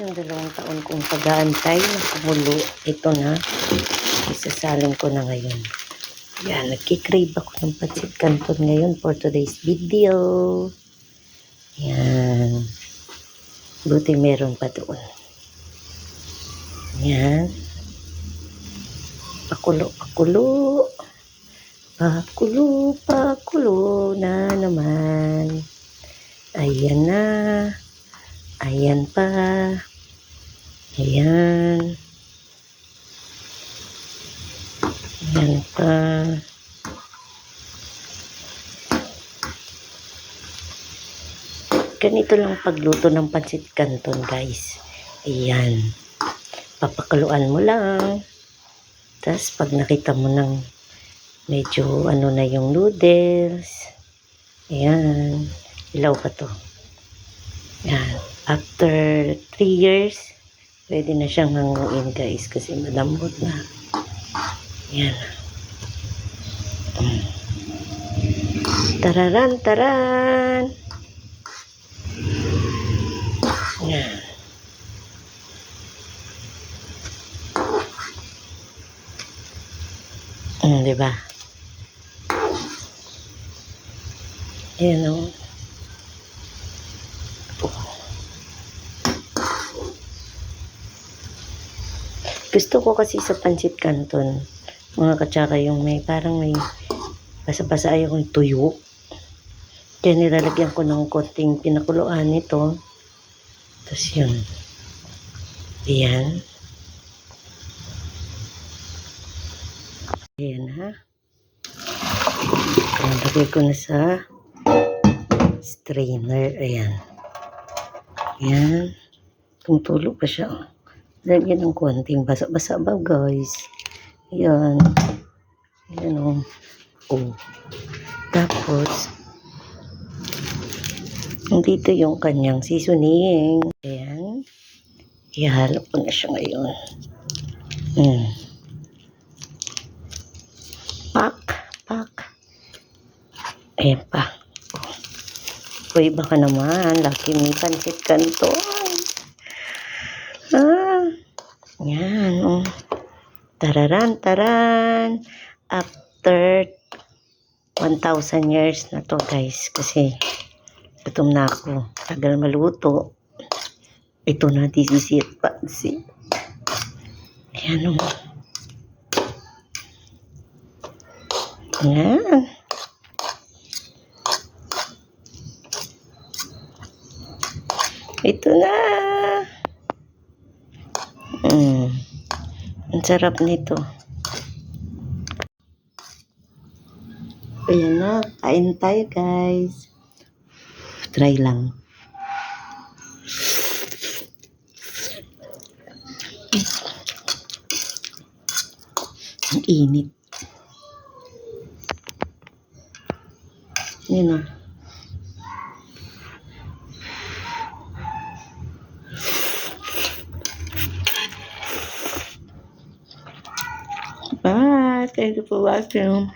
Yung 2 taon kong pag-aantay na kumulo, ito na, isasalin ko na ngayon. Yan, nagkikrave ako ng pancit canton ngayon for today's video. Yan, buti meron pa doon. Yan, pakulo, pakulo na naman. Ayan na. Ayan pa. Ayan. Ayan pa. Ganito lang pagluto ng pancit canton, guys. Ayan. Papakuluan mo lang. Tapos pag nakita mo ng medyo ano na yung noodles. Ayan. Ilaw pa to. Ayan. After 3 years, pwede na siyang hanguin, guys, kasi malambot na. Ayan. Tararan, taran! Ayan. Diba? Ayan o. Gusto ko kasi sa pancit canton, mga katsaka, yung may parang may basa-basa ayaw kong tuyo. Kaya nilalagyan ko ng konting pinakuluan nito. Tapos yun. Ayan. Ayan ha. Lagay ko na sa strainer. Ayan. Ayan. Tumutulo pa siya. Lagyan ng konting basa-basa ba, guys? Ayan. Ayan o. Oh. Tapos, dito yung kanyang seasoning. Ayan. Ihalo ko na siya ngayon. Pak. Ayan pa. Uy, baka naman. Laki may pancit canton. Ayan. Oh. Taran. After 1,000 years na to, guys. Kasi gutom na ako. Tagal maluto. Ito na, this is it. Pancit. Ayan o. Ayan. Ito na. Ang sarap nito. Ayan na. Kain tayo, guys. Try lang. Ang init. Ayan o. Bye. Thank you for watching.